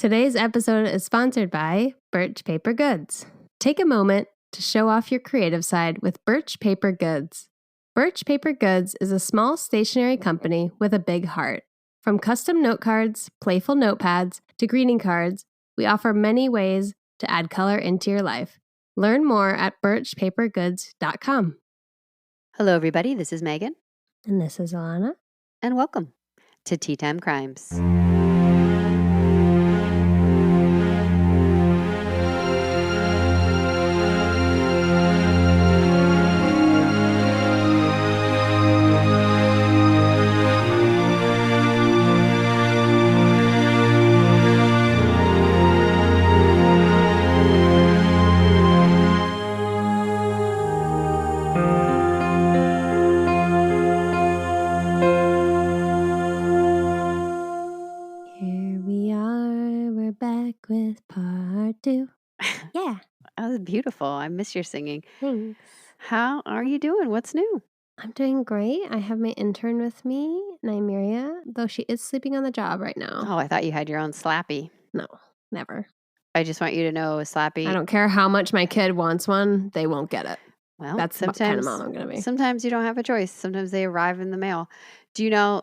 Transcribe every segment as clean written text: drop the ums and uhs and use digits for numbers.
Today's episode is sponsored by Birch Paper Goods. Take a moment to show off your creative side with Birch Paper Goods. Birch Paper Goods is a small stationery company with a big heart. From custom note cards, playful notepads, to greeting cards, we offer many ways to add color into your life. Learn more at birchpapergoods.com. Hello, everybody. This is Megan. And this is Alana. And welcome to Tea Time Crimes. With part 2. Yeah. That was beautiful. I miss your singing. Thanks. How are you doing? What's new? I'm doing great. I have my intern with me, Nymeria, though she is sleeping on the job right now. Oh, I thought you had your own Slappy. No, never. I just want you to know, Slappy. I don't care how much my kid wants one, they won't get it. Well, that's the kind of mom I'm going to be. Sometimes you don't have a choice. Sometimes they arrive in the mail. Do you know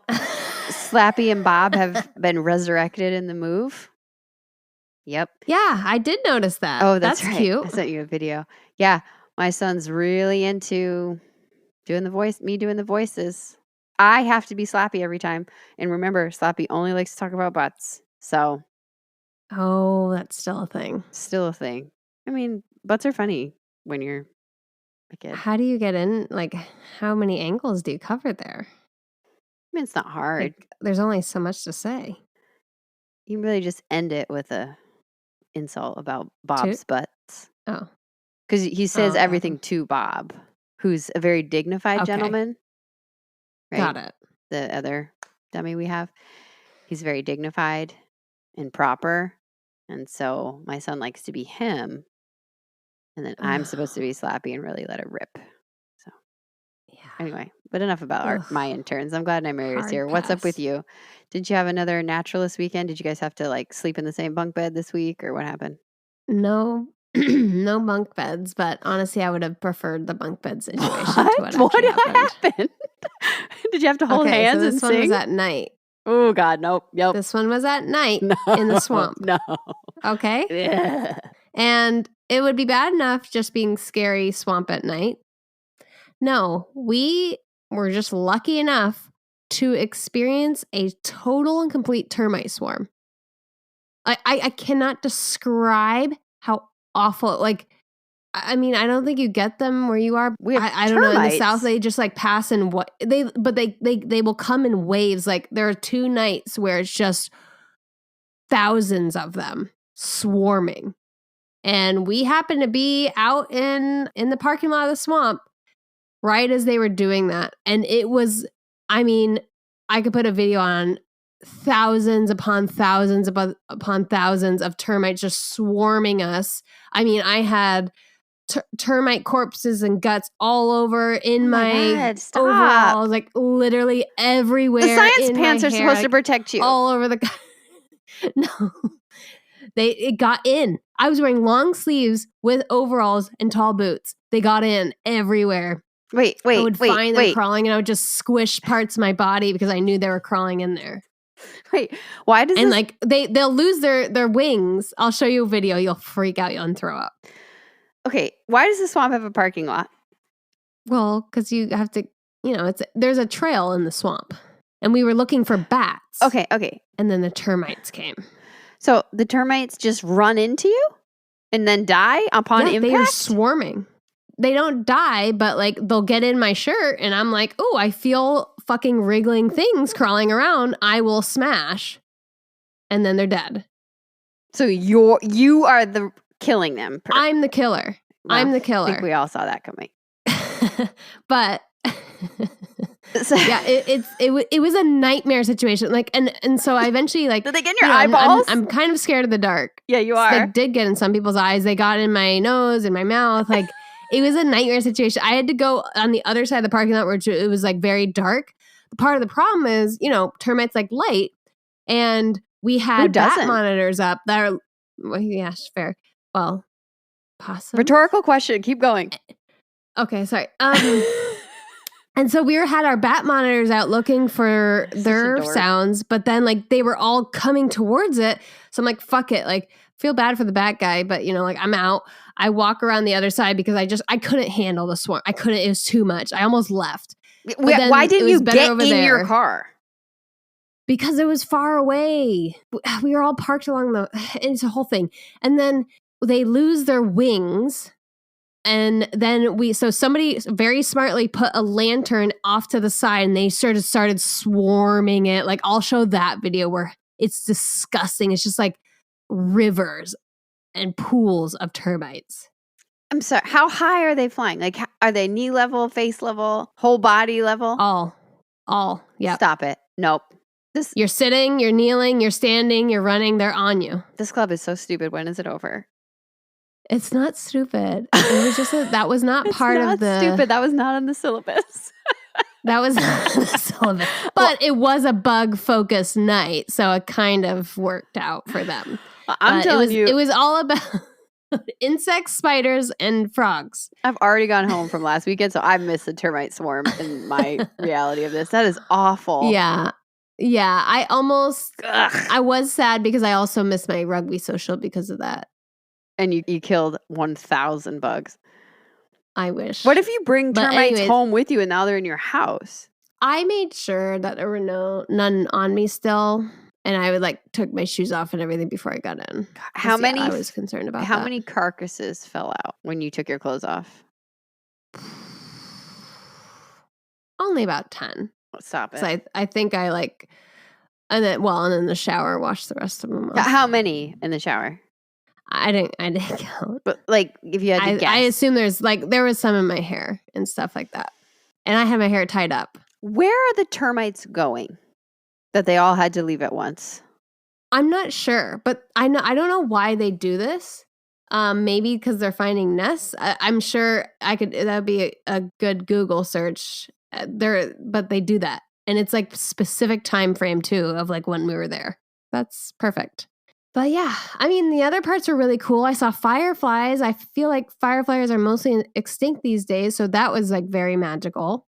Slappy and Bob have been resurrected in the move? Yep. Yeah, I did notice that. Oh, that's right. Cute. I sent you a video. Yeah, my son's really into doing the voices. I have to be Slappy every time. And remember, Slappy only likes to talk about butts. So. Oh, that's still a thing. Still a thing. I mean, butts are funny when you're a kid. How do you get in? Like, how many angles do you cover there? I mean, it's not hard. Like, there's only so much to say. You can really just end it with a insult about Bob's butts. Oh. Because he says everything to Bob, who's a very dignified gentleman. Right? Got it. The other dummy we have. He's very dignified and proper. And so my son likes to be him. And then I'm supposed to be Slappy and really let it rip. So anyway, but enough about my interns. I'm glad Nymeria's here. What's up with you? Did you have another naturalist weekend? Did you guys have to like sleep in the same bunk bed this week or what happened? No, no bunk beds, but honestly, I would have preferred the bunk bed situation to what happened. Did you have to hold hands and sing? This one was at night. Oh, God, nope. Yep. This one was at night in the swamp. No. Okay? Yeah. And it would be bad enough just being scary swamp at night. No, we were just lucky enough to experience a total and complete termite swarm. I cannot describe how awful, like, I mean, I don't think you get them where you are. I don't know. In the South, they just like pass in they will come in waves. Like there are 2 nights where it's just thousands of them swarming. And we happened to be out in the parking lot of the swamp right as they were doing that. And it was, I mean, I could put a video on thousands upon thousands upon thousands of termites just swarming us. I mean, I had termite corpses and guts all over in my overalls, like literally everywhere. The science pants are supposed to protect you. All over the No. It got in. I was wearing long sleeves with overalls and tall boots. They got in everywhere. Wait. I would find them crawling and I would just squish parts of my body because I knew they were crawling in there. Wait, why does like they'll lose their wings. I'll show you a video. You'll freak out. You'll throw up. Okay, why does the swamp have a parking lot? Well, because you have to, there's a trail in the swamp. And we were looking for bats. Okay. And then the termites came. So the termites just run into you and then die upon impact? They are swarming. They don't die, but like they'll get in my shirt and I'm like, oh, I feel fucking wriggling things crawling around. I will smash. And then they're dead. So you are the killing them. I'm the killer. Well, I'm the killer. I think we all saw that coming. But yeah, it was a nightmare situation. Like and so I eventually like did they get in your eyeballs? I'm kind of scared of the dark. Yeah, you are. They did get in some people's eyes. They got in my nose and my mouth. Like it was a nightmare situation. I had to go on the other side of the parking lot where it was like very dark. Part of the problem is, termites like light. And We had bat doesn't? monitors up that are, well, yeah, fair. Well, possums? Rhetorical question. Keep going. Okay, sorry. And so we had our bat monitors out looking for Such a their dork. sounds, but then like they were all coming towards it. So I'm like, fuck it. Like, feel bad for the bat guy, but you know, like I'm out. I walk around the other side because I couldn't handle the swarm. I couldn't, it was too much. I almost left. Why didn't you get in your car? Because it was far away. We were all parked along it's a whole thing. And then they lose their wings. And then somebody very smartly put a lantern off to the side and they started swarming it. Like, I'll show that video where it's disgusting. It's just like rivers and pools of termites. I'm sorry. How high are they flying? Like, are they knee level, face level, whole body level? All. Yeah. Stop it. Nope. You're sitting, you're kneeling, you're standing, you're running. They're on you. This club is so stupid. When is it over? It's not stupid. It was just that was not part of the stupid. That was not on the syllabus. That was not on the syllabus. But it was a bug-focused night, so it kind of worked out for them. I'm telling you. It was all about insects, spiders, and frogs. I've already gone home from last weekend, so I missed the termite swarm in my reality of this. That is awful. Yeah. Yeah. I was sad because I also missed my rugby social because of that. And you killed 1,000 bugs. I wish. What if you bring termites home with you and now they're in your house? I made sure that there were none on me still. And I would took my shoes off and everything before I got in. How many? I was concerned about how many carcasses fell out when you took your clothes off? Only about 10. Stop it. So I think and then the shower, washed the rest of them off. How many in the shower? I didn't count. But if you had to guess. I assume there was some in my hair and stuff like that. And I had my hair tied up. Where are the termites going that they all had to leave at once? I'm not sure, but I don't know why they do this. Maybe because they're finding nests. I'm sure that'd be a good Google search. But they do that. And it's specific time frame too of when we were there. That's perfect. But yeah, I mean, the other parts were really cool. I saw fireflies. I feel like fireflies are mostly extinct these days. So that was very magical.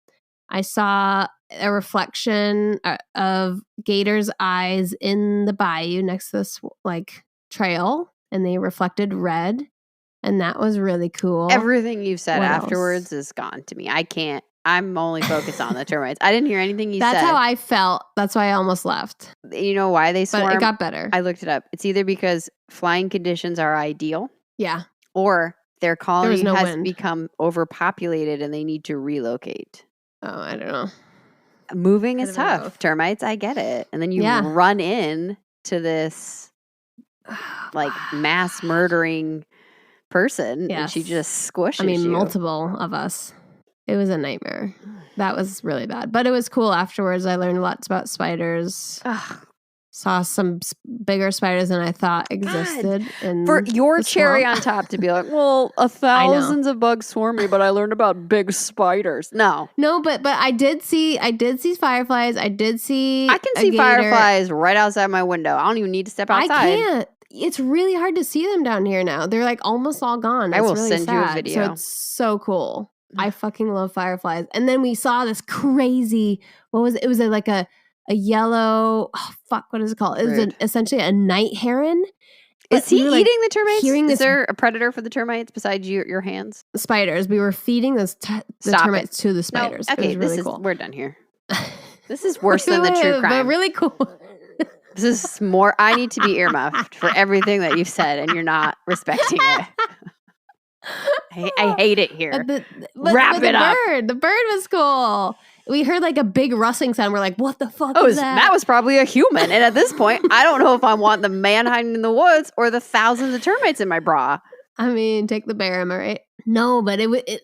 I saw a reflection of gators' eyes in the bayou next to this trail. And they reflected red. And that was really cool. Everything you've said afterwards is gone to me. I can't. I'm only focused on the termites. I didn't hear anything you said. That's how I felt. That's why I almost left. You know why they swarm? But it got better. I looked it up. It's either because flying conditions are ideal. Yeah. Or their colony has wind. become overpopulated and they need to relocate. Oh, I don't know. Moving is tough. Termites, I get it. And then you run in to this mass murdering person and she just squishes you. Multiple of us. It was a nightmare. That was really bad. But it was cool afterwards. I learned lots about spiders. Ugh. Saw some bigger spiders than I thought existed. For your cherry on top to be well, thousands of bugs swarm me, but I learned about big spiders. No, but I did see fireflies. I can see fireflies right outside my window. I don't even need to step outside. I can't. It's really hard to see them down here now. They're almost all gone. I will really send sad. you a video. So it's so cool. I fucking love fireflies. And then we saw this crazy, what was it? It was a yellow, what is it called? It was essentially a night heron. Is he eating the termites? Is there a predator for the termites besides your hands? Spiders. We were feeding the termites to the spiders. No, okay, it was really cool. We're done here. This is worse than the true crime. But really cool. This is more, I need to be earmuffed for everything that you've said and you're not respecting it. I hate it here. Wrap it up. The bird was cool. We heard a big rustling sound. We're what the fuck is that? That was probably a human. And at this point, I don't know if I want the man hiding in the woods or the thousands of termites in my bra. I mean, take the bear, am I right? No, but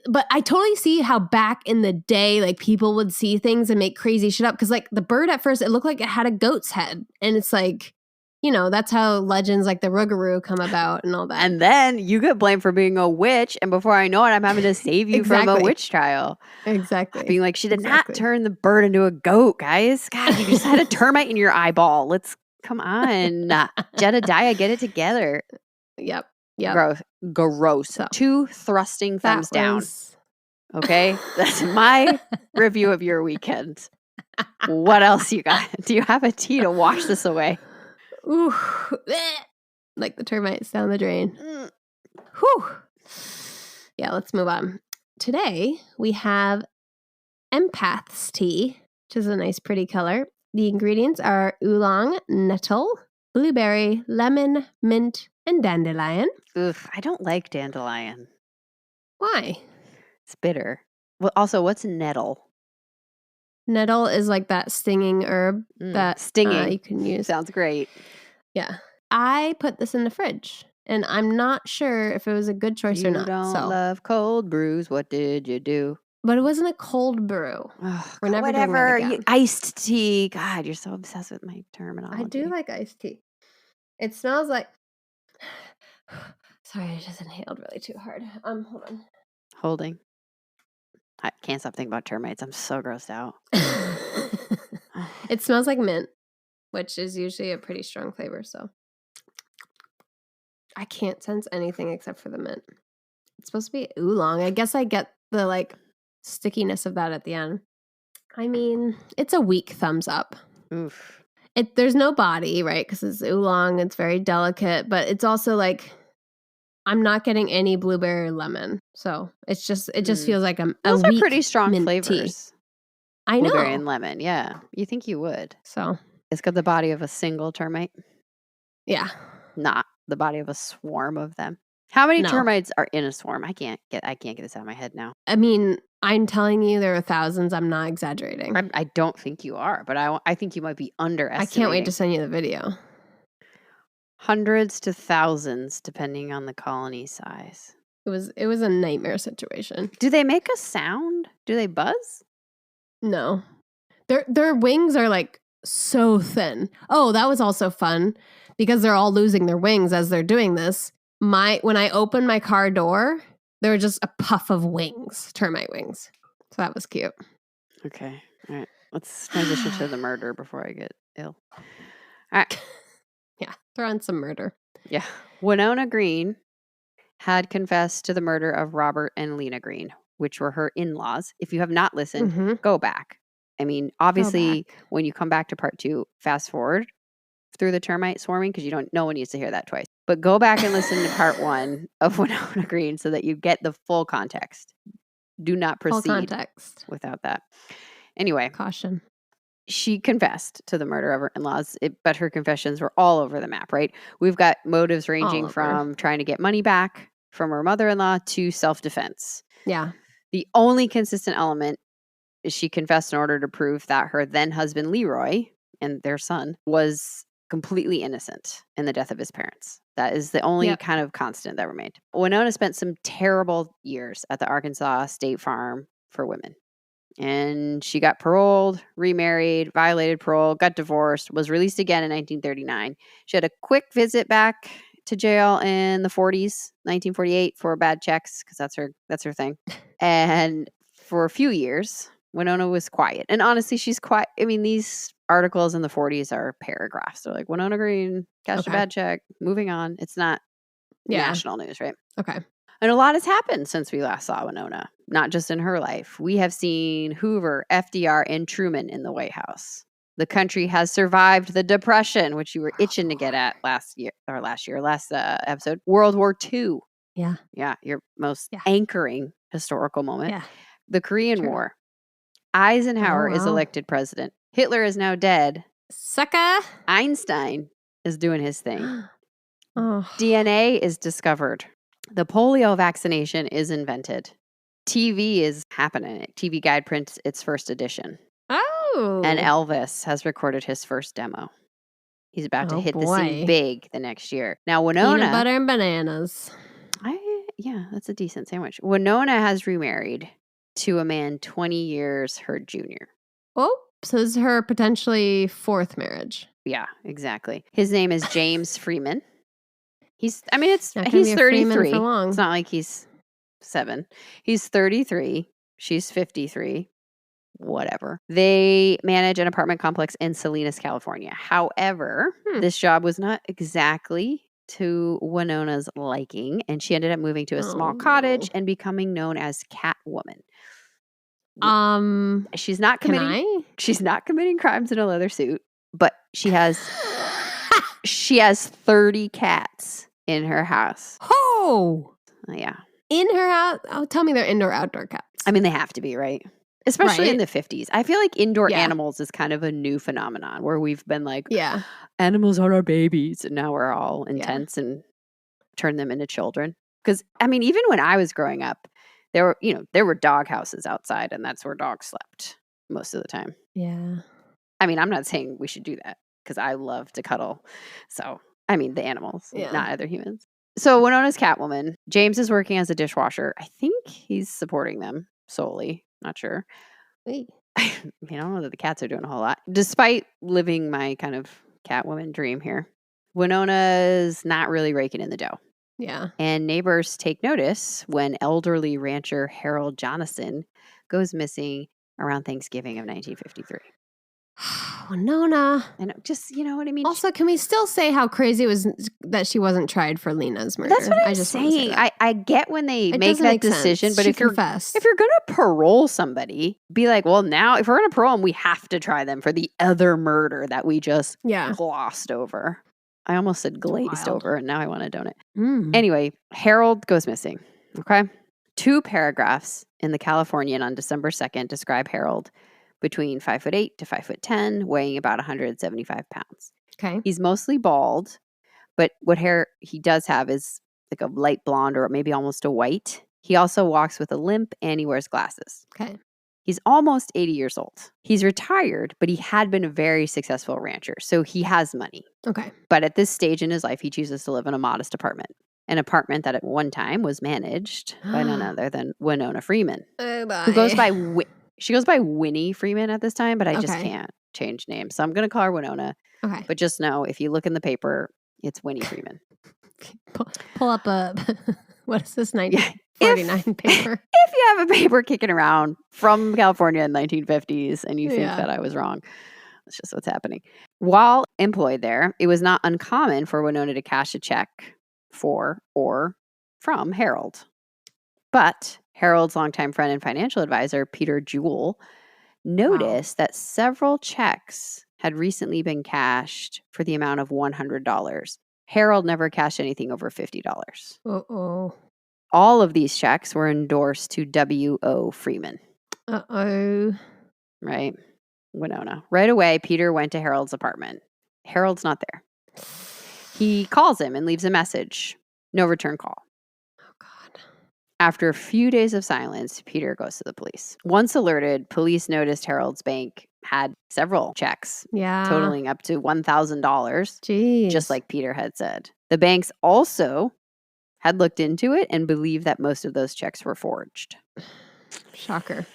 but I totally see how back in the day, people would see things and make crazy shit up. Because the bird at first, it looked like it had a goat's head. And it's that's how legends like the Rougarou come about and all that. And then you get blamed for being a witch. And before I know it, I'm having to save you from a witch trial. Exactly. Being she did not turn the bird into a goat, guys. God, you just had a termite in your eyeball. Come on. Jedediah, get it together. Yep. Gross. So, 2 thrusting thumbs down. was... Okay? That's my review of your weekend. What else you got? Do you have a tea to wash this away? Ooh. Like the termites down the drain. Mm. Whew. Yeah, let's move on. Today, we have Empath's tea, which is a nice, pretty color. The ingredients are oolong, nettle, blueberry, lemon, mint, and dandelion. Oof, I don't like dandelion. Why? It's bitter. Well, also, what's nettle? Nettle is like that stinging herb that Stinging. you can use. Sounds great. Yeah. I put this in the fridge, and I'm not sure if it was a good choice or not. You don't love cold brews. What did you do? But it wasn't a cold brew. Ugh, We're never whatever. doing that again. Iced tea. God, you're so obsessed with my terminology. I do like iced tea. It smells like... Sorry, I just inhaled really too hard. Hold on. Holding. I can't stop thinking about termites. I'm so grossed out. It smells like mint, which is usually a pretty strong flavor, so I can't sense anything except for the mint. It's supposed to be oolong. I guess I get the like stickiness of that at the end. I mean, it's a weak thumbs up. Oof. There's no body, right? Because it's oolong. It's very delicate, but it's also like I'm not getting any blueberry or lemon. So it just feels like Those a are weak pretty strong mint flavors. Tea. I know. Blueberry and lemon. Yeah. You think you would. So it's got the body of a single termite. Yeah. Not the body of a swarm of them. How many termites are in a swarm? I can't get this out of my head now. I mean, I'm telling you there are thousands. I'm not exaggerating. I don't think you are, but I think you might be underestimating. I can't wait to send you the video. Hundreds to thousands, depending on the colony size. It was a nightmare situation. Do they make a sound? Do they buzz? No. Their wings are like so thin. Oh, that was also fun because they're all losing their wings as they're doing this. When I opened my car door, there were just a puff of wings, termite wings. So that was cute. Okay. All right. Let's transition to the murder before I get ill. All right. Yeah. Throw on some murder. Yeah. Winona Green had confessed to the murder of Robert and Lena Green, which were her in-laws. If you have not listened, go back. I mean, obviously, when you come back to part 2, fast forward through the termite swarming because no one needs to hear that twice. But go back and listen to part 1 of Winona Green so that you get the full context. Do not proceed without that. Anyway. Caution. She confessed to the murder of her in-laws, but her confessions were all over the map, right? We've got motives ranging from trying to get money back from her mother-in-law to self-defense. Yeah. The only consistent element is she confessed in order to prove that her then-husband Leroy and their son was completely innocent in the death of his parents. That is the only kind of constant that remained. Winona spent some terrible years at the Arkansas State Farm for Women. And she got paroled, remarried, violated parole, got divorced, was released again in 1939. She had a quick visit back to jail in the 40s, 1948, for bad checks, because that's her thing. And for a few years, Winona was quiet. And honestly, she's quiet. I mean, these articles in the 40s are paragraphs. They're like, Winona Green, cashed a bad check, moving on. It's not national news, right? Okay. And a lot has happened since we last saw Winona, not just in her life. We have seen Hoover, FDR, and Truman in the White House. The country has survived the Depression, which you were itching to get at last episode. World War II. Yeah. Yeah, your most anchoring historical moment. Yeah. The Korean War. Eisenhower is elected president. Hitler is now dead. Sucker. Einstein is doing his thing. DNA is discovered. The polio vaccination is invented. TV is happening. TV Guide prints its first edition. Oh. And Elvis has recorded his first demo. He's about to hit the scene big the next year. Now, Winona... Peanut butter and bananas. Yeah, that's a decent sandwich. Winona has remarried to a man 20 years her junior. Oh, so this is her potentially 4th marriage. Yeah, exactly. His name is James Freeman. He's 33. It's not like he's 7. He's 33. She's 53. whatever. They manage an apartment complex in Salinas, California. However, this job was not exactly to Winona's liking, and she ended up moving to a small cottage and becoming known as Catwoman. She's not committing crimes in a leather suit, but she has 30 cats in her house. Oh, yeah. In her house? Oh, tell me they're indoor outdoor cats. I mean, they have to be, right? Especially in the 50s. I feel like indoor animals is kind of a new phenomenon where we've been like, animals are our babies. And now we're all intense and turn them into children. Because, I mean, even when I was growing up, there were dog houses outside, and that's where dogs slept most of the time. Yeah. I mean, I'm not saying we should do that because I love to cuddle. So, I mean, the animals, not other humans. So, Winona's Catwoman. James is working as a dishwasher. I think he's supporting them solely. Not sure. Wait. I don't know that the cats are doing a whole lot. Despite living my kind of Catwoman dream here, Winona's not really raking in the dough. Yeah. And neighbors take notice when elderly rancher Harold Jonathan goes missing around Thanksgiving of 1953. Winona. And just, you know what I mean? Also, can we still say how crazy it was that she wasn't tried for Lena's murder? That's what I'm saying. I get when they make that decision, but if you're going to parole somebody, be like, well, now if we're going to parole them, we have to try them for the other murder that we just glossed over. I almost said glazed over, and now I want to donut. Anyway, Harold goes missing. Okay. 2 paragraphs in the Californian on December 2nd describe Harold between 5'8" to 5'10", weighing about 175 pounds. Okay. He's mostly bald, but what hair he does have is like a light blonde or maybe almost a white. He also walks with a limp and he wears glasses. Okay. He's almost 80 years old. He's retired, but he had been a very successful rancher, so he has money. Okay. But at this stage in his life, he chooses to live in a modest apartment. An apartment that at one time was managed by none other than Winona Freeman. Oh, bye. Who goes by she goes by Winnie Freeman at this time, but I just can't change names. So I'm going to call her Winona. Okay. But just know, if you look in the paper, it's Winnie Freeman. Pull up what is this, 1949 paper? If you have a paper kicking around from California in the 1950s and you think that I was wrong, that's just what's happening. While employed there, it was not uncommon for Winona to cash a check for or from Harold. But Harold's longtime friend and financial advisor, Peter Jewell, noticed that several checks had recently been cashed for the amount of $100. Harold never cashed anything over $50. Uh-oh. All of these checks were endorsed to W.O. Freeman. Uh-oh. Right? Winona. Right away, Peter went to Harold's apartment. Harold's not there. He calls him and leaves a message. No return call. Oh, God. After a few days of silence, Peter goes to the police. Once alerted, police noticed Harold's bank had several checks totaling up to $1,000. Jeez. Just like Peter had said. The banks also had looked into it and believed that most of those checks were forged. Shocker.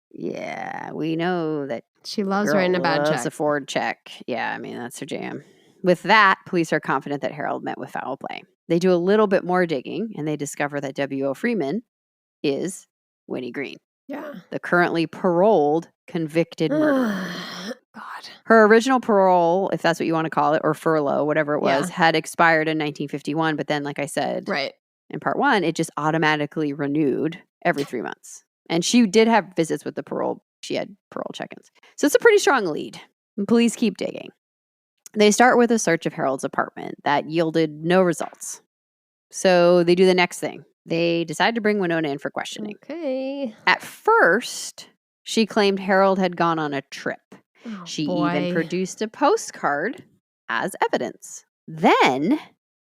Yeah, we know that she loves writing a bad check. Loves a forged check. Yeah, I mean, that's her jam. With that, police are confident that Harold met with foul play. They do a little bit more digging, and they discover that W.O. Freeman is Winnie Green. Yeah. The currently paroled, convicted murderer. God. Her original parole, if that's what you want to call it, or furlough, whatever it was, had expired in 1951. But then, like I said, in part 1, it just automatically renewed every 3 months. And she did have visits with the parole. She had parole check-ins. So it's a pretty strong lead. And police keep digging. They start with a search of Harold's apartment that yielded no results. So they do the next thing. They decide to bring Winona in for questioning. Okay. At first, she claimed Harold had gone on a trip. Oh, she even produced a postcard as evidence. Then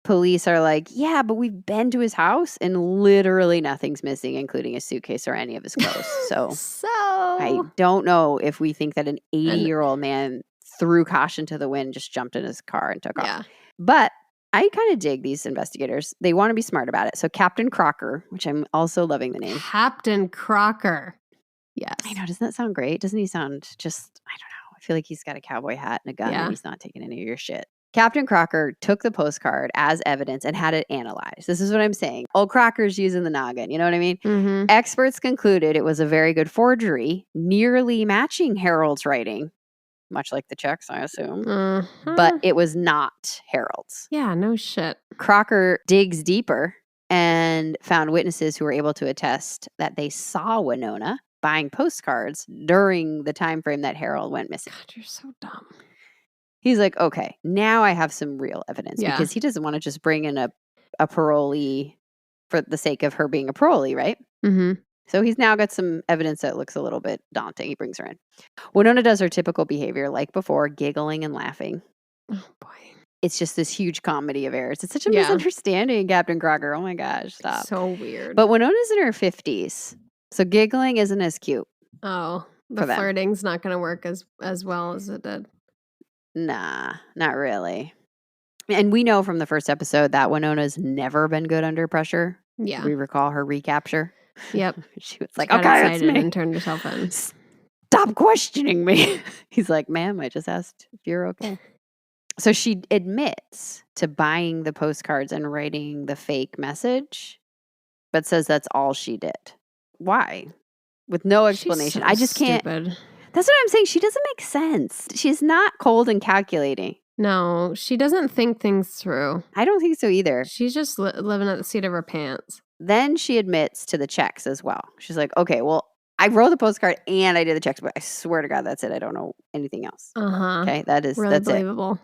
police are like, yeah, but we've been to his house and literally nothing's missing, including a suitcase or any of his clothes. So I don't know if we think that an 80-year-old man threw caution to the wind, just jumped in his car and took off. But I kind of dig these investigators. They want to be smart about it. So Captain Crocker, which I'm also loving the name. Captain Crocker. Yes. I know. Doesn't that sound great? Doesn't he sound just, I don't know. I feel like he's got a cowboy hat and a gun and he's not taking any of your shit. Captain Crocker took the postcard as evidence and had it analyzed. This is what I'm saying. Old Crocker's using the noggin. You know what I mean? Mm-hmm. Experts concluded it was a very good forgery, nearly matching Harold's writing, much like the checks, I assume. But it was not Harold's. Yeah, no shit. Crocker digs deeper and found witnesses who were able to attest that they saw Winona buying postcards during the time frame that Harold went missing. God, you're so dumb. He's like, okay, now I have some real evidence Yeah. because he doesn't want to just bring in a parolee for the sake of her being a parolee, right? Mm-hmm. So he's now got some evidence that looks a little bit daunting. He brings her in. Winona does her typical behavior like before, giggling and laughing. Oh, boy. It's just this huge comedy of errors. It's such a Yeah. misunderstanding, Captain Crocker. Oh my gosh, stop. So weird. But Winona's in her 50s, so giggling isn't as cute. Oh, the for them. flirting's not going to work as well as it did. Nah, not really. And we know from the first episode that Winona's never been good under pressure. Yeah. We recall her recapture. Yep. She was like, Got okay, it's excited me. and turned herself in. Stop questioning me. He's like, ma'am, I just asked if you're okay. So she admits to buying the postcards and writing the fake message, but says that's all she did. Why? With no explanation. She's so I just can't. stupid. That's what I'm saying. She doesn't make sense. She's not cold and calculating. No, she doesn't think things through. I don't think so either. She's just living at the seat of her pants. Then she admits to the checks as well. She's like, okay, well, I wrote the postcard and I did the checks, but I swear to God, that's it. I don't know anything else. Uh-huh. Okay, Really that's believable. it.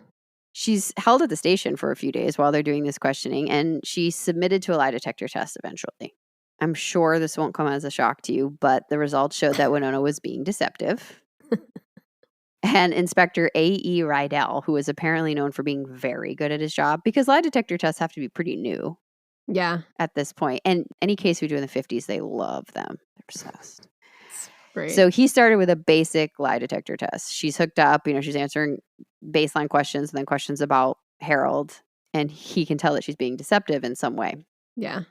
She's held at the station for a few days while they're doing this questioning, and she submitted to a lie detector test eventually. I'm sure this won't come as a shock to you, but the results showed that Winona was being deceptive. And Inspector A.E. Rydell, who is apparently known for being very good at his job, because lie detector tests have to be pretty new Yeah. at this point. And any case we do in the 50s, they love them. They're obsessed. It's great. So he started with a basic lie detector test. She's hooked up, she's answering baseline questions and then questions about Harold, and he can tell that she's being deceptive in some way. Yeah.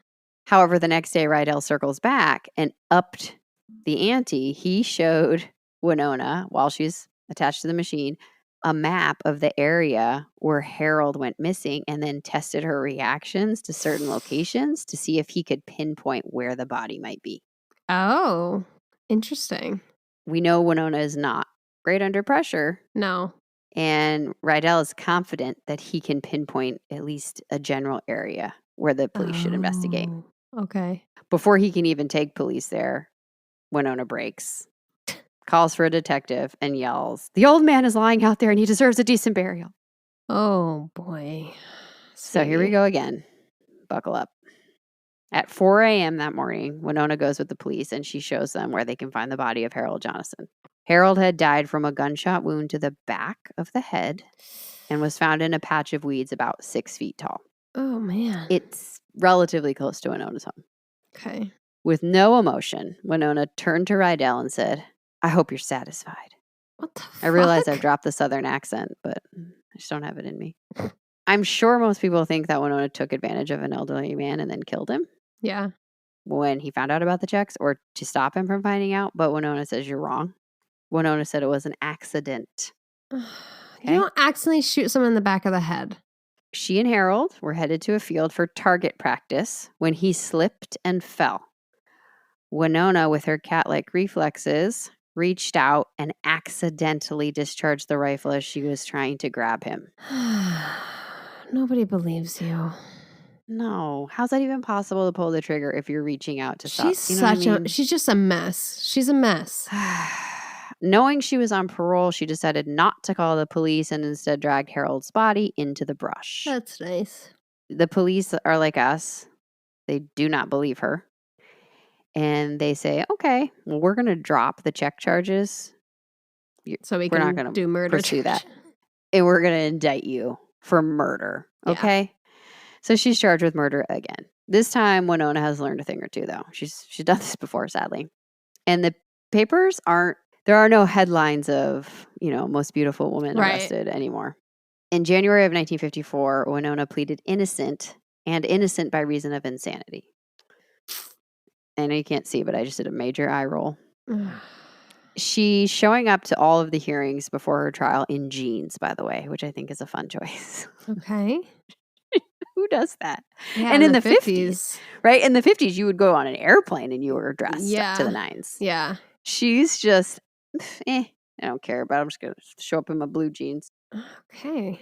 However, the next day, Rydell circles back and upped the ante. He showed Winona, while she's attached to the machine, a map of the area where Harold went missing and then tested her reactions to certain locations to see if he could pinpoint where the body might be. Oh, interesting. We know Winona is not great under pressure. No. And Rydell is confident that he can pinpoint at least a general area where the police should investigate. Okay. Before he can even take police there, Winona breaks, calls for a detective, and yells, "The old man is lying out there and he deserves a decent burial." Oh, boy. So here we go again. Buckle up. At 4 a.m. that morning, Winona goes with the police and she shows them where they can find the body of Harold Jonathan. Harold had died from a gunshot wound to the back of the head and was found in a patch of weeds about 6 feet tall. Oh, man. It's relatively close to Winona's home. Okay. With no emotion, Winona turned to Rydell and said, "I hope you're satisfied." What the fuck? I realize I've dropped the southern accent, but I just don't have it in me. I'm sure most people think that Winona took advantage of an elderly man and then killed him. Yeah. When he found out about the checks or to stop him from finding out, but Winona says you're wrong. Winona said it was an accident. You Okay? don't accidentally shoot someone in the back of the head. She and Harold were headed to a field for target practice when he slipped and fell. Winona, with her cat-like reflexes, reached out and accidentally discharged the rifle as she was trying to grab him. Nobody believes you. No. How's that even possible to pull the trigger if you're reaching out to stop? She's she's just a mess. She's a mess. Knowing she was on parole, she decided not to call the police and instead dragged Harold's body into the brush. That's nice. The police are like us. They do not believe her. And they say, okay, well, we're going to drop the check charges. So we're not can gonna do murder. pursue that. And we're going to indict you for murder. Yeah. Okay? So she's charged with murder again. This time, Winona has learned a thing or two, though. She's done this before, sadly. And the papers there are no headlines of, most beautiful woman arrested anymore. In January of 1954, Winona pleaded innocent and innocent by reason of insanity. I know you can't see, but I just did a major eye roll. She's showing up to all of the hearings before her trial in jeans, by the way, which I think is a fun choice. Okay. Who does that? Yeah, And in the 50s. right? In the 50s, you would go on an airplane and you were dressed up to the nines. Yeah. She's just, I don't care, but I'm just going to show up in my blue jeans. Okay.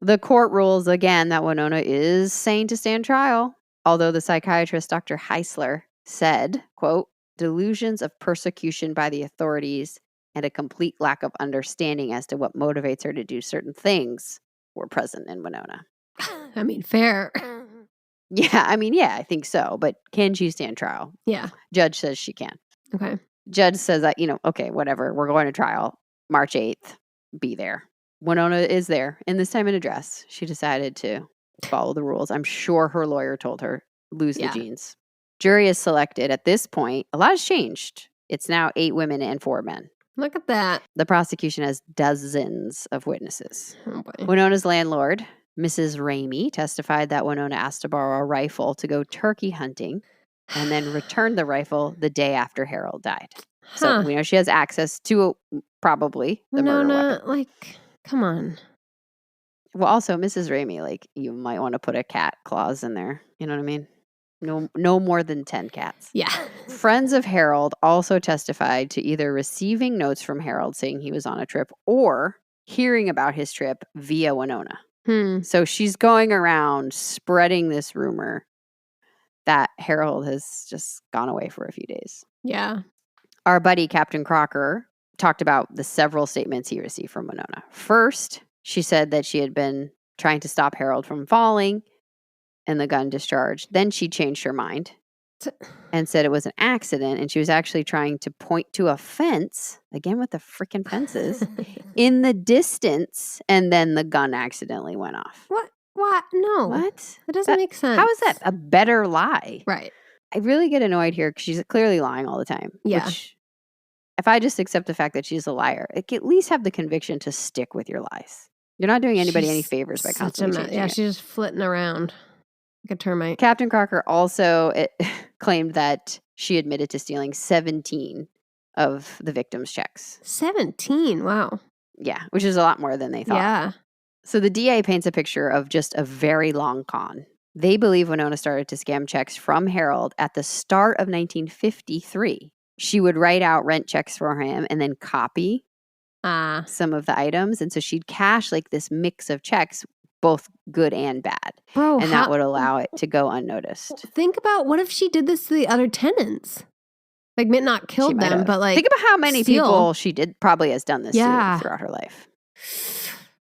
The court rules again that Winona is sane to stand trial, although the psychiatrist Dr. Heisler said, quote, delusions of persecution by the authorities and a complete lack of understanding as to what motivates her to do certain things were present in Winona. I mean, fair. Yeah, I mean, yeah, I think so. But can she stand trial? Yeah. Judge says she can. Okay. Judge says that, okay, whatever. We're going to trial March 8th. Be there. Winona is there. And this time in a dress. She decided to follow the rules. I'm sure her lawyer told her, lose the jeans. Jury is selected. At this point, a lot has changed. It's now 8 women and 4 men. Look at that. The prosecution has dozens of witnesses. Oh boy. Winona's landlord, Mrs. Ramey, testified that Winona asked to borrow a rifle to go turkey hunting and then returned the rifle the day after Harold died. So we know she has access to probably the murder weapon. Like, come on. Well, also, Mrs. Ramey, like, you might want to put a cat clause in there. You know what I mean? No more than 10 cats. Yeah. Friends of Harold also testified to either receiving notes from Harold saying he was on a trip or hearing about his trip via Winona. So she's going around spreading this rumor that Harold has just gone away for a few days. Yeah. Our buddy, Captain Crocker, talked about the several statements he received from Winona. First, she said that she had been trying to stop Harold from falling and the gun discharged. Then she changed her mind and said it was an accident and she was actually trying to point to a fence, again with the freaking fences, in the distance, and then the gun accidentally went off. What? No. What? That doesn't make sense. How is that a better lie? Right. I really get annoyed here because she's clearly lying all the time. Yeah. Which, if I just accept the fact that she's a liar, I can at least have the conviction to stick with your lies. You're not doing anybody any favors by constantly changing it. She's just flitting around like a termite. Captain Crocker also claimed that she admitted to stealing 17 of the victims' checks. 17? Wow. Yeah, which is a lot more than they thought. Yeah. So the DA paints a picture of just a very long con. They believe Winona started to scam checks from Harold at the start of 1953. She would write out rent checks for him and then copy some of the items. And so she'd cash like this mix of checks, both good and bad. Bro, and that would allow it to go unnoticed. Think about what if she did this to the other tenants? Like, not killed them, but like. Think about how many people she probably has done this to throughout her life.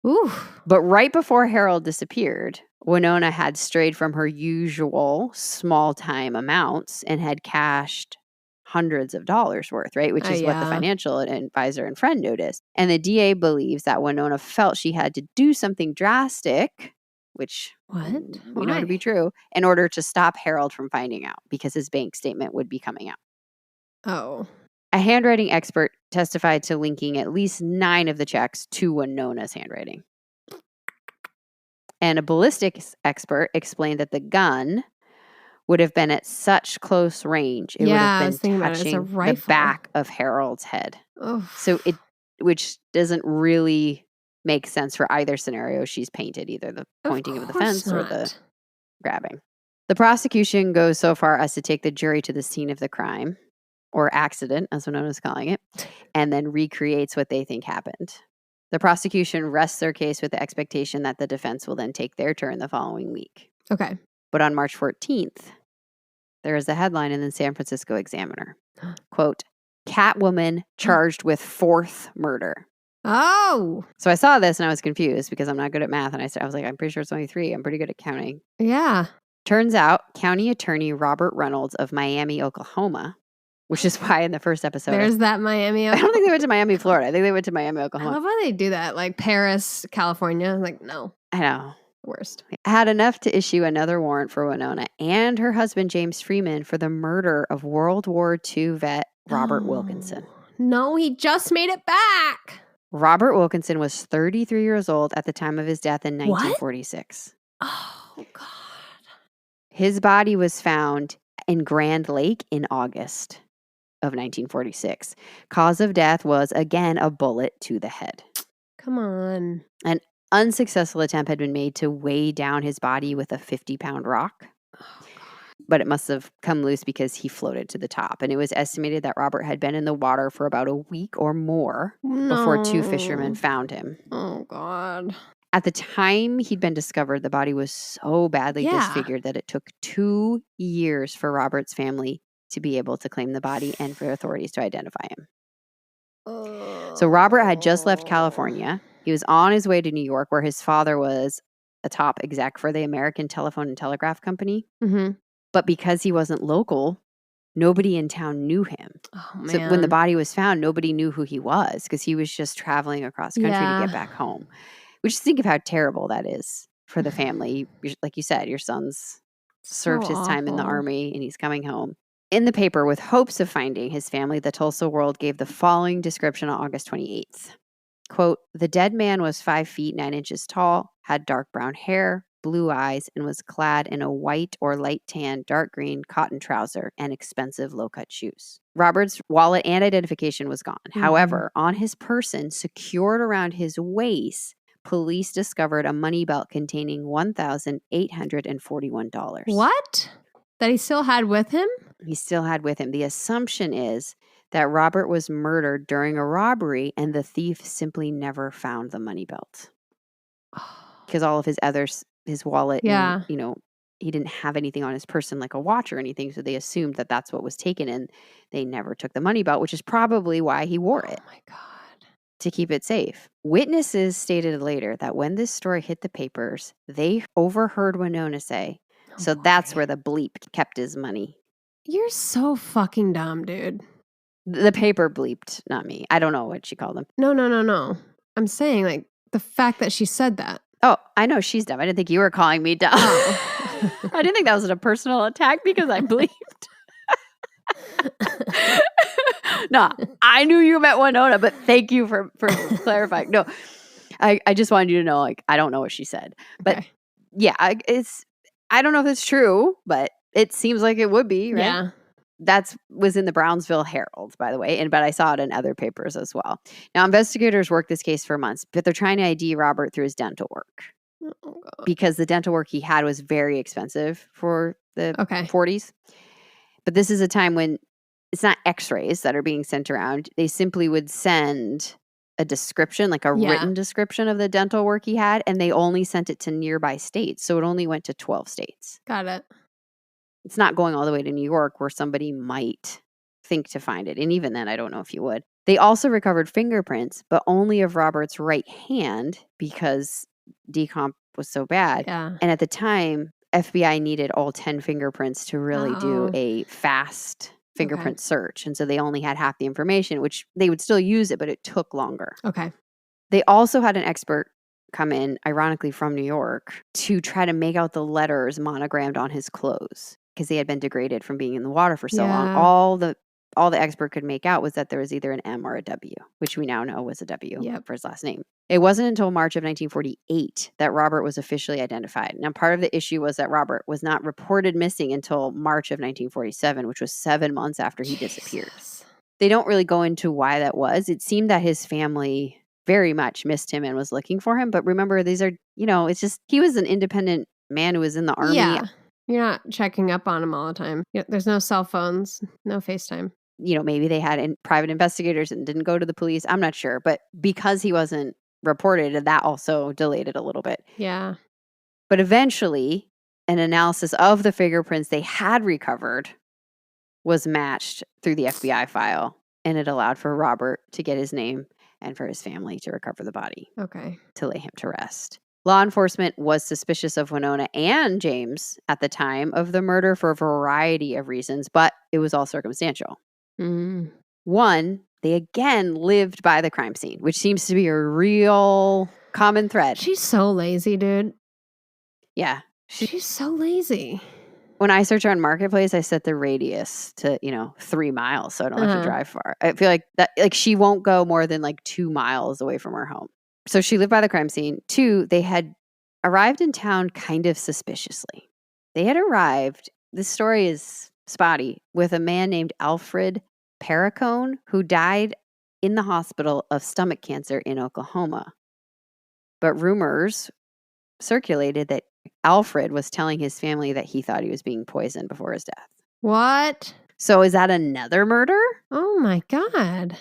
Ooh. But right before Harold disappeared, Winona had strayed from her usual small-time amounts and had cashed hundreds of dollars worth, right? Which is what the financial advisor and friend noticed. And the DA believes that Winona felt she had to do something drastic, which we know to be true, in order to stop Harold from finding out because his bank statement would be coming out. Oh. A handwriting expert testified to linking at least 9 of the checks to Winona's handwriting. And a ballistics expert explained that the gun would have been at such close range, it would have been touching the back of Harold's head. Oh. So which doesn't really make sense for either scenario she's painted, either the pointing of the fence or the grabbing. The prosecution goes so far as to take the jury to the scene of the crime, or accident, as Winona's calling it, and then recreates what they think happened. The prosecution rests their case with the expectation that the defense will then take their turn the following week. Okay. But on March 14th, there is a headline in the San Francisco Examiner. Quote, Catwoman charged with 4th murder. Oh. So I saw this and I was confused because I'm not good at math. And I was like, I'm pretty sure it's only 3. I'm pretty good at counting. Yeah. Turns out, County Attorney Robert Reynolds of Miami, Oklahoma, which is why in the first episode. There's that Miami, Oklahoma. I don't think they went to Miami, Florida. I think they went to Miami, Oklahoma. I love how they do that. Like Paris, California. Like, no. I know. Worst. Had enough to issue another warrant for Winona and her husband, James Freeman, for the murder of World War II vet Robert Wilkinson. No, he just made it back. Robert Wilkinson was 33 years old at the time of his death in 1946. What? Oh, God. His body was found in Grand Lake in August of 1946. Cause of death was, again, a bullet to the head. Come on. An unsuccessful attempt had been made to weigh down his body with a 50-pound rock. Oh, God. But it must have come loose because he floated to the top. And it was estimated that Robert had been in the water for about a week or more before two fishermen found him. Oh, God. At the time he'd been discovered, the body was so badly disfigured that it took 2 years for Robert's family to be able to claim the body and for authorities to identify him. So Robert had just left California. He was on his way to New York, where his father was a top exec for the American Telephone and Telegraph Company. Mm-hmm. But because he wasn't local, nobody in town knew him. Oh, man. So when the body was found, nobody knew who he was because he was just traveling across country to get back home. Which, think of how terrible that is for the family. Like you said, your son's served his time in the army and he's coming home. In the paper, with hopes of finding his family, the Tulsa World gave the following description on August 28th. Quote, "The dead man was 5 feet 9 inches tall, had dark brown hair, blue eyes, and was clad in a white or light tan, dark green cotton trouser and expensive low-cut shoes." Robert's wallet and identification was gone. Mm-hmm. However, on his person, secured around his waist, police discovered a money belt containing $1,841. What? That he still had with him? He still had with him. The assumption is that Robert was murdered during a robbery and the thief simply never found the money belt. Because all of his wallet, and, he didn't have anything on his person like a watch or anything. So they assumed that that's what was taken and they never took the money belt, which is probably why he wore it. Oh my God. To keep it safe. Witnesses stated later that when this story hit the papers, they overheard Winona say, "So that's where the bleep kept his money." You're so fucking dumb, dude. The paper bleeped, not me. I don't know what she called him. No. I'm saying, like, the fact that she said that. Oh, I know she's dumb. I didn't think you were calling me dumb. Oh. I didn't think that was a personal attack because I bleeped. No, I knew you meant Winona, but thank you for clarifying. No, I just wanted you to know, like, I don't know what she said. But yeah, I don't know if it's true, but it seems like it would be, right? Yeah. That was in the Brownsville Herald, by the way, but I saw it in other papers as well. Now, investigators worked this case for months, but they're trying to ID Robert through his dental work. Oh, God. Because the dental work he had was very expensive for the 40s. But this is a time when it's not x-rays that are being sent around. They simply would send a description, like a written description of the dental work he had, and they only sent it to nearby states. So it only went to 12 states. Got it. It's not going all the way to New York where somebody might think to find it. And even then, I don't know if you would. They also recovered fingerprints, but only of Robert's right hand because decomp was so bad. Yeah. And at the time, FBI needed all 10 fingerprints to really do a fast fingerprint search. And so they only had half the information, which they would still use it, but it took longer. Okay. They also had an expert come in, ironically from New York, to try to make out the letters monogrammed on his clothes because they had been degraded from being in the water for so long. All the expert could make out was that there was either an M or a W, which we now know was a W for his last name. It wasn't until March of 1948 that Robert was officially identified. Now, part of the issue was that Robert was not reported missing until March of 1947, which was 7 months after he disappeared. They don't really go into why that was. It seemed that his family very much missed him and was looking for him. But remember, these are, it's just, he was an independent man who was in the army. Yeah. You're not checking up on him all the time. There's no cell phones, no FaceTime. Maybe they had private investigators and didn't go to the police. I'm not sure. But because he wasn't reported, that also delayed it a little bit. Yeah. But eventually, an analysis of the fingerprints they had recovered was matched through the FBI file. And it allowed for Robert to get his name and for his family to recover the body. Okay. To lay him to rest. Law enforcement was suspicious of Winona and James at the time of the murder for a variety of reasons, but it was all circumstantial. Mm. One, they again lived by the crime scene, which seems to be a real common thread. She's so lazy, dude. Yeah. She's so lazy. When I search on Marketplace, I set the radius to, 3 miles so I don't have to drive far. I feel like that, she won't go more than 2 miles away from her home. So she lived by the crime scene. 2, they had arrived in town kind of suspiciously. They had arrived, this story is spotty, with a man named Alfred Perricone, who died in the hospital of stomach cancer in Oklahoma. But rumors circulated that Alfred was telling his family that he thought he was being poisoned before his death. What? So is that another murder? Oh my God.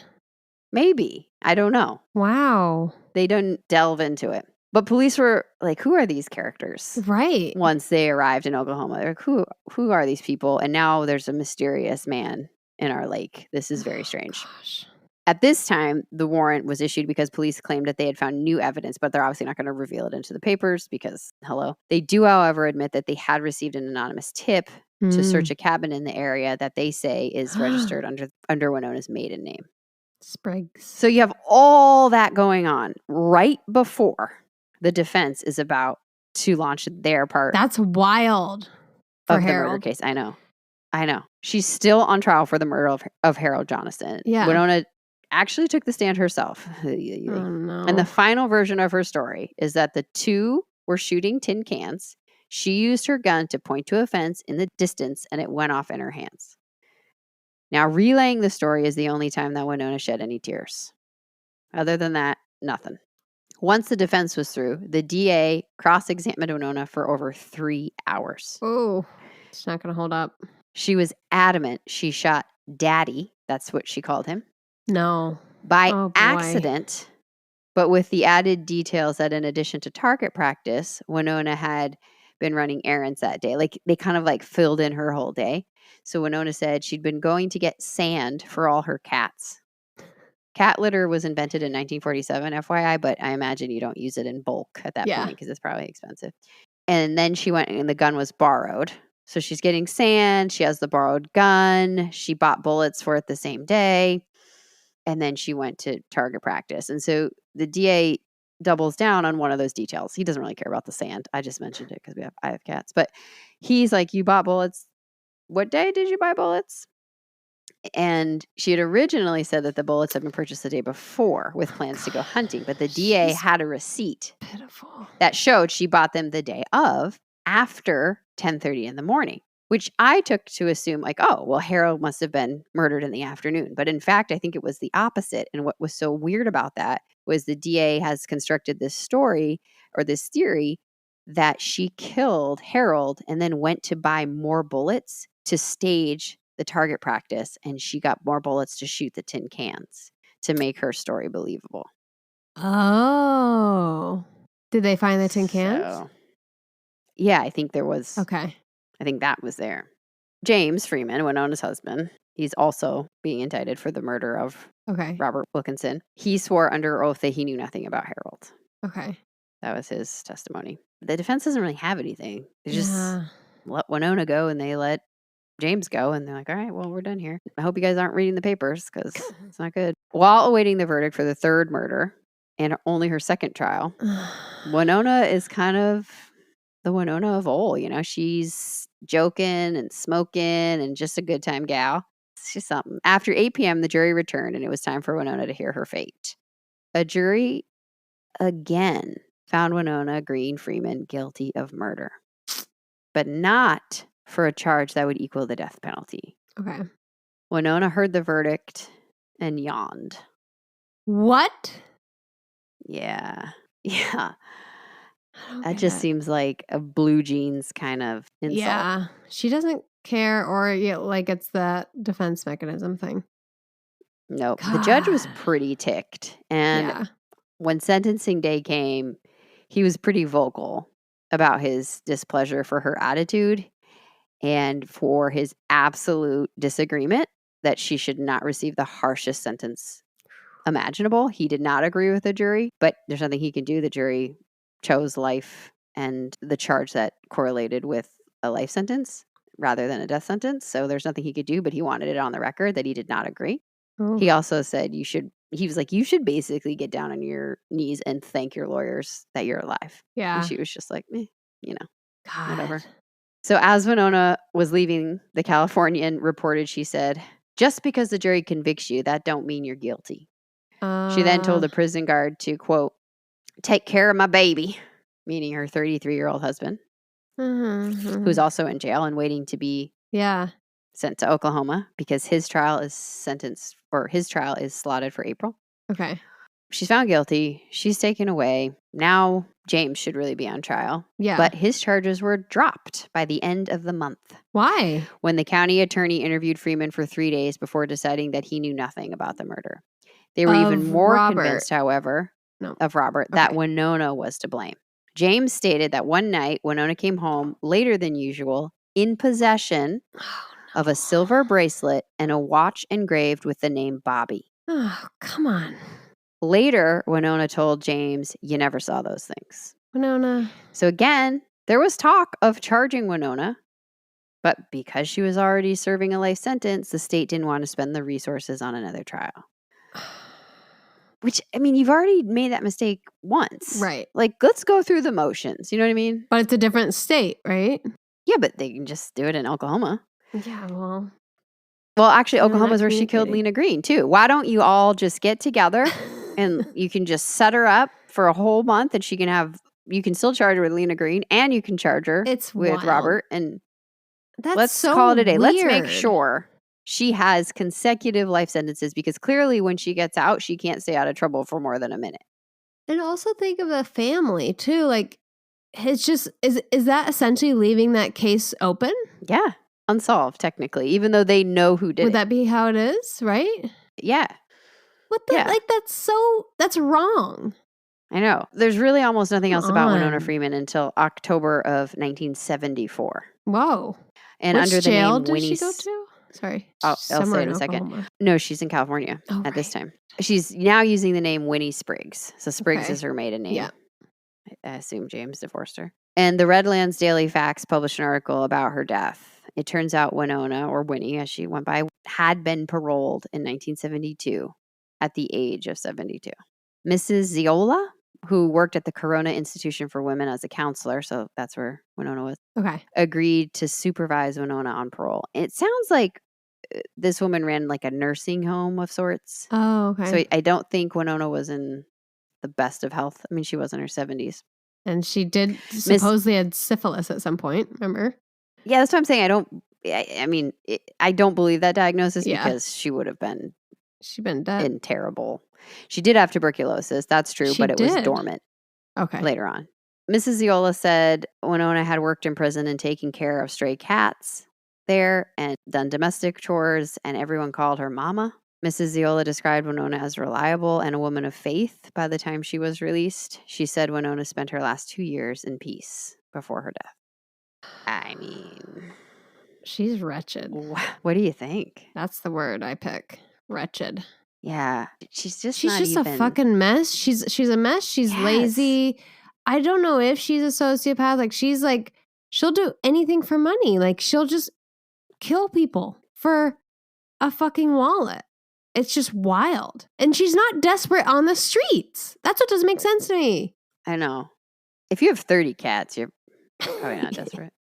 Maybe. I don't know. Wow. They didn't delve into it. But police were like, who are these characters? Right. Once they arrived in Oklahoma, they're like, who are these people? And now there's a mysterious man in our lake. This is very strange. Gosh. At this time, the warrant was issued because police claimed that they had found new evidence, but they're obviously not going to reveal it into the papers because, hello. They do, however, admit that they had received an anonymous tip to search a cabin in the area that they say is registered under Winona's maiden name. Spriggs. So you have all that going on right before the defense is about to launch their part. That's wild for of Harold. the murder case. I know. She's still on trial for the murder of Harold Jonathan. Yeah. Winona actually took the stand herself. Oh no. And the final version of her story is that the two were shooting tin cans. She used her gun to point to a fence in the distance, and it went off in her hands. Now, relaying the story is the only time that Winona shed any tears. Other than that, nothing. Once the defense was through, the DA cross-examined Winona for over 3 hours. Oh, it's not going to hold up. She was adamant she shot Daddy, that's what she called him, No. by accident, but with the added details that in addition to target practice, Winona had been running errands that day. Like they kind of like filled in her whole day. So Winona said she'd been going to get sand for all her cats. Cat litter was invented in 1947, FYI, but I imagine you don't use it in bulk at that point because it's probably expensive. And then she went and the gun was borrowed. So she's getting sand. She has the borrowed gun. She bought bullets for it the same day. And then she went to target practice. And so the DA doubles down on one of those details. He doesn't really care about the sand. I just mentioned it because I have cats. But he's like, you bought bullets. What day did you buy bullets? And she had originally said that the bullets had been purchased the day before with plans to go hunting. But the DA had a receipt that showed she bought them the day of after 10:30 in the morning, which I took to assume like, oh, well, Harold must have been murdered in the afternoon. But in fact, I think it was the opposite. And what was so weird about that was the DA has constructed this story or this theory that she killed Harold and then went to buy more bullets to stage the target practice. And she got more bullets to shoot the tin cans to make her story believable. Oh. Did they find the tin cans? So, yeah, I think there was. Okay. I think that was there. James Freeman, Winona's husband, he's also being indicted for the murder of Robert Wilkinson. He swore under oath that he knew nothing about Harold. Okay. That was his testimony. The defense doesn't really have anything. They just let Winona go and they let James go. And they're like, all right, well, we're done here. I hope you guys aren't reading the papers because it's not good. While awaiting the verdict for the third murder and only her second trial, Winona is kind of the Winona of old. You know, she's joking and smoking and just a good time gal. She's something. After 8 p.m., the jury returned and it was time for Winona to hear her fate. A jury again found Winona Green Freeman guilty of murder, but not for a charge that would equal the death penalty. Okay. Winona heard the verdict and yawned. What? Yeah. Yeah. That just seems like a blue jeans kind of insult. Yeah. She doesn't care or like it's the defense mechanism thing. Nope. The judge was pretty ticked. And when sentencing day came, he was pretty vocal about his displeasure for her attitude and for his absolute disagreement that she should not receive the harshest sentence imaginable. He did not agree with the jury, but there's nothing he can do. The jury chose life and the charge that correlated with a life sentence rather than a death sentence. So there's nothing he could do, but he wanted it on the record that he did not agree. Ooh. He also said you should basically get down on your knees and thank your lawyers that you're alive. Yeah. And she was just like, whatever. So as Winona was leaving, the Californian reported, she said, just because the jury convicts you, that don't mean you're guilty. She then told the prison guard to, quote, take care of my baby, meaning her 33-year-old husband, who's also in jail and waiting to be sent to Oklahoma because his trial is slotted for April. Okay. She's found guilty. She's taken away. Now James should really be on trial. Yeah. But his charges were dropped by the end of the month Why? when the county attorney interviewed Freeman for 3 days before deciding that he knew nothing about the murder. They were even more convinced, however, of Robert, that Winona was to blame. James stated that one night, Winona came home later than usual in possession of a silver bracelet and a watch engraved with the name Bobby. Oh, come on. Later, Winona told James, "You never saw those things." Winona. So again, there was talk of charging Winona, but because she was already serving a life sentence, the state didn't want to spend the resources on another trial. Which, I mean, you've already made that mistake once. Right. Like, let's go through the motions. You know what I mean? But it's a different state, right? Yeah, but they can just do it in Oklahoma. Yeah, well. Well, actually, Oklahoma's where she killed Lena Green, too. Why don't you all just get together and you can just set her up for a whole month and you can still charge her with Lena Green and you can charge her with wild. Robert. And let's call it a day. Weird. Let's make sure she has consecutive life sentences because clearly when she gets out, she can't stay out of trouble for more than a minute. And also think of the family, too. Like, it's just, is that essentially leaving that case open? Yeah. Unsolved, technically, even though they know who did it. Would that be how it is, right? Yeah. What the? Yeah. Like, that's wrong. I know. There's really almost nothing else about Winona Freeman until October of 1974. Whoa. And which under the jail name did Winnie... she go to? Sorry. I'll say it in a second. No, she's in California at this time. She's now using the name Winnie Spriggs. So Spriggs is her maiden name. Yeah. I assume James divorced her. And the Redlands Daily Fax published an article about her death. It turns out Winona, or Winnie as she went by, had been paroled in 1972 at the age of 72. Mrs. Ziola, who worked at the Corona Institution for Women as a counselor, so that's where Winona was, agreed to supervise Winona on parole. And it sounds like this woman ran like a nursing home of sorts. Oh, okay. So I don't think Winona was in the best of health. I mean, she was in her 70s. And she did supposedly had syphilis at some point, remember? Yeah, that's what I'm saying. I don't believe that diagnosis because she would have been... She'd been dead. And terrible. She did have tuberculosis. That's true, but it was dormant. Okay. Later on. Mrs. Ziola said Winona had worked in prison and taken care of stray cats there and done domestic chores, and everyone called her Mama. Mrs. Ziola described Winona as reliable and a woman of faith by the time she was released. She said Winona spent her last 2 years in peace before her death. I mean... She's wretched. What do you think? That's the word I pick. Wretched. Yeah. She's just a fucking mess. She's a mess. She's lazy. I don't know if she's a sociopath. Like, she'll do anything for money. Like, she'll just kill people for a fucking wallet. It's just wild. And she's not desperate on the streets. That's what doesn't make sense to me. I know. If you have 30 cats, you're probably not desperate.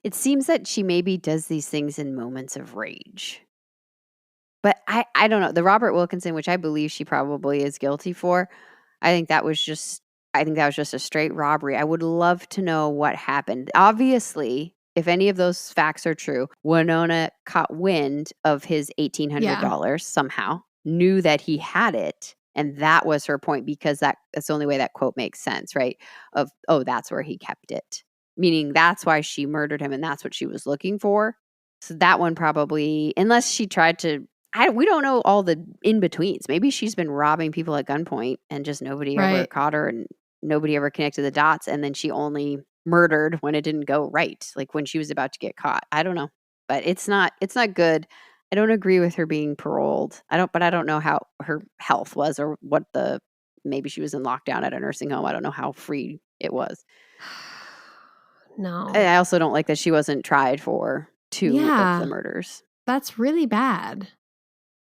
It seems that she maybe does these things in moments of rage. But I don't know. The Robert Wilkinson, which I believe she probably is guilty for, I think that was just a straight robbery. I would love to know what happened. Obviously, if any of those facts are true, Winona caught wind of his $1,800 somehow, knew that he had it, and that was her point because that's the only way that quote makes sense, right? That's where he kept it. Meaning that's why she murdered him and that's what she was looking for. So that one probably, unless she tried to, we don't know all the in-betweens. Maybe she's been robbing people at gunpoint and just nobody ever caught her and nobody ever connected the dots. And then she only murdered when it didn't go right, like when she was about to get caught. I don't know. But it's not good. I don't agree with her being paroled. I don't know how her health was or maybe she was in lockdown at a nursing home. I don't know how free it was. No. I also don't like that she wasn't tried for 2 of the murders. That's really bad.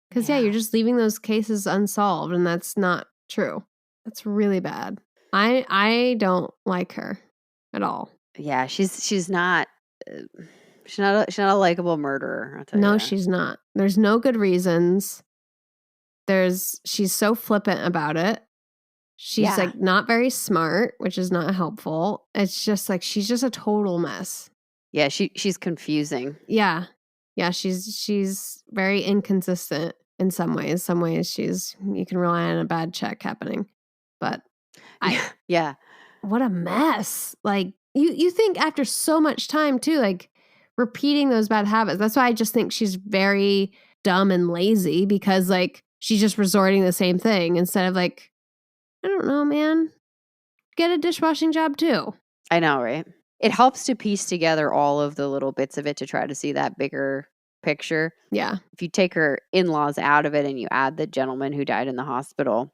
Because, you're just leaving those cases unsolved, and that's not true. That's really bad. I don't like her at all. Yeah, she's not a likable murderer, I'll tell you. No, she's not. There's no good reasons. She's so flippant about it. She's like not very smart, which is not helpful. It's just like she's just a total mess. Yeah, she's confusing. Yeah. Yeah, she's very inconsistent in some ways. Some ways you can rely on a bad check happening. But Yeah. what a mess. Like you think after so much time too, like repeating those bad habits. That's why I just think she's very dumb and lazy, because like she's just resorting to the same thing instead of like, I don't know, man, get a dishwashing job too. I know, right? It helps to piece together all of the little bits of it to try to see that bigger picture. Yeah. If you take her in-laws out of it and you add the gentleman who died in the hospital,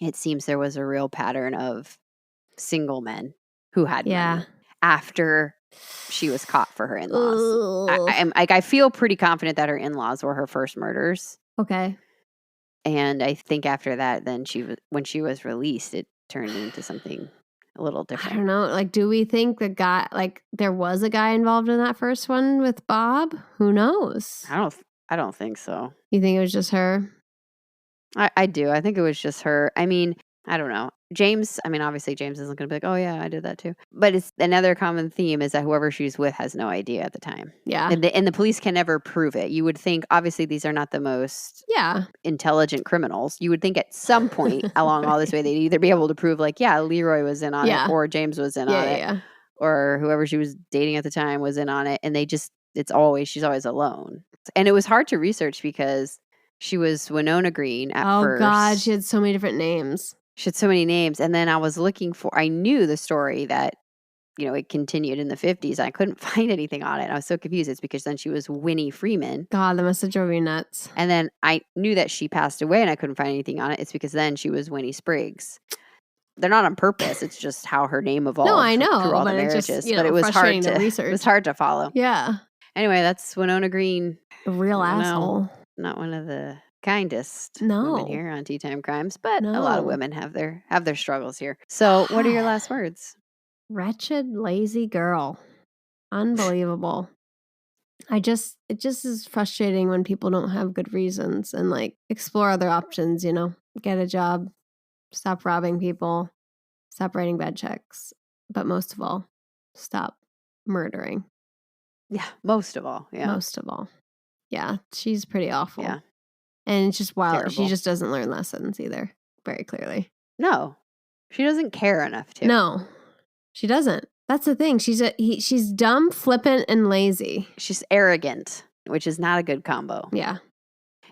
it seems there was a real pattern of single men who had money after she was caught for her in-laws. I feel pretty confident that her in-laws were her first murders. Okay. And I think after that, then when she was released, it turned into something a little different. I don't know. Like, do we think there was a guy involved in that first one with Bob? Who knows? I don't think so. You think it was just her? I do. I think it was just her. I mean, I don't know. James, I mean, obviously James isn't going to be like, oh yeah, I did that too. But it's another common theme is that whoever she's with has no idea at the time. Yeah. And the police can never prove it. You would think, obviously, these are not the most intelligent criminals. You would think at some point along all this way, they'd either be able to prove like, yeah, Leroy was in on it, or James was in on it, or whoever she was dating at the time was in on it. And she's always alone. And it was hard to research because she was Winona Green at first. Oh God, she had so many different names. She had so many names. And then I knew the story that, it continued in the 50s. I couldn't find anything on it. I was so confused. It's because then she was Winnie Freeman. God, that must have drove you nuts. And then I knew that she passed away and I couldn't find anything on it. It's because then she was Winnie Spriggs. They're not on purpose. It's just how her name evolved. No, I know, through all the but it's marriages. just, but it was hard to research. It was hard to follow. Yeah. Anyway, that's Winona Green. A real asshole. Not one of the kindest women here on Tea Time Crimes, but a lot of women have their struggles here. So, what are your last words? Wretched, lazy girl. Unbelievable. It just is frustrating when people don't have good reasons and like explore other options, get a job, stop robbing people, stop writing bad checks, but most of all, stop murdering. Yeah, most of all. Yeah. Most of all. Yeah, she's pretty awful. Yeah. And it's just wild. Terrible. She just doesn't learn lessons either, very clearly. No. She doesn't care enough to. No. She doesn't. That's the thing. She's dumb, flippant, and lazy. She's arrogant, which is not a good combo. Yeah.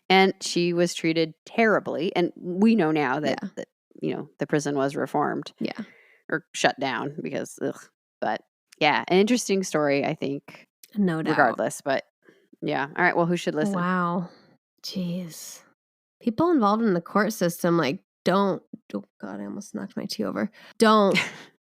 And she was treated terribly. And we know now that, the prison was reformed. Yeah. Or shut down because, But yeah, an interesting story, I think. No doubt. Regardless, but yeah. All right. Well, who should listen? Wow. Jeez. People involved in the court system, like, don't, oh God, I almost knocked my tea over. Don't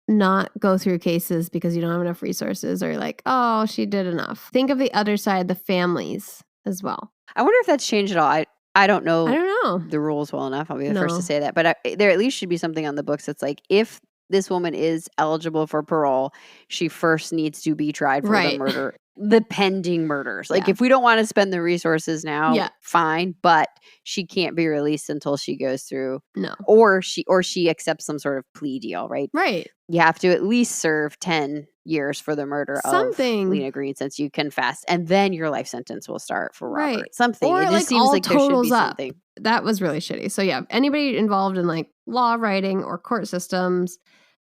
not go through cases because you don't have enough resources or like, oh, she did enough. Think of the other side, the families as well. I wonder if that's changed at all. I don't know. I don't know the rules well enough. I'll be the first to say that. But there at least should be something on the books that's like, if this woman is eligible for parole, she first needs to be tried for the murder, the pending murders. Like, if we don't want to spend the resources now, fine, but she can't be released until she goes through. No. Or she accepts some sort of plea deal, right? Right. You have to at least serve 10 years for the murder of Lena Green since you confessed, and then your life sentence will start for Robert. Right. Something. Or it just seems all like there should be something. That was really shitty. So yeah, anybody involved in like law writing or court systems,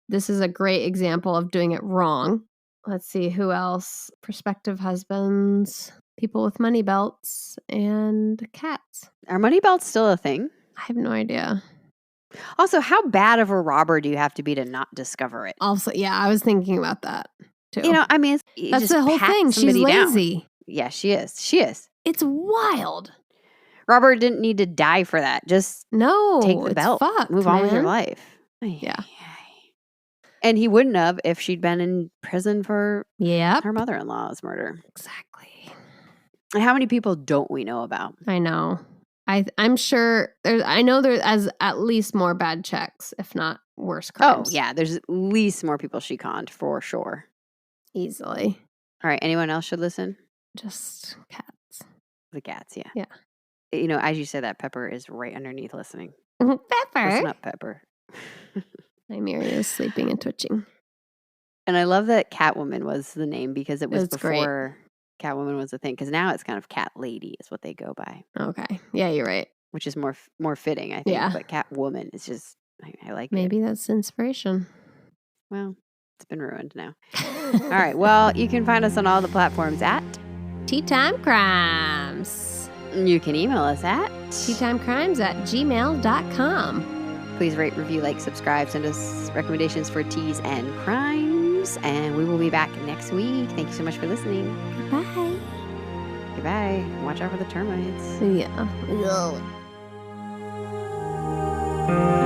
this is a great example of doing it wrong. Let's see who else. Prospective husbands, people with money belts, and cats. Are money belts still a thing? I have no idea. Also, how bad of a robber do you have to be to not discover it? Also, yeah, I was thinking about that too. I mean, that's the whole thing. She's lazy. Down. Yeah, she is. She is. It's wild. Robert didn't need to die for that. Just take the belt. Move on with your life. Yeah. And he wouldn't have if she'd been in prison for her mother-in-law's murder. Exactly. And how many people don't we know about? I know. I'm sure I know there's at least more bad checks, if not worse crimes. Oh, yeah. There's at least more people she conned for sure. Easily. All right. Anyone else should listen? Just cats. The cats, yeah. Yeah. As you said, that Pepper is right underneath listening. Pepper. Listen up, Pepper. My Mary is sleeping and twitching. And I love that Catwoman was the name because it was before Catwoman was a thing, because now it's kind of cat lady is what they go by, Okay. Yeah, you're right. which is more fitting, I think. Yeah. But Catwoman is just, I like it. Maybe that's inspiration. Well, it's been ruined now. All right. Well, you can find us on all the platforms at Tea Time Crimes. You can email us at teatimecrimes@gmail.com. Please rate, review, like, subscribe, send us recommendations for teas and crimes, and we will be back next week. Thank you so much for listening. Goodbye. Goodbye. Watch out for the termites. Yeah. Ugh.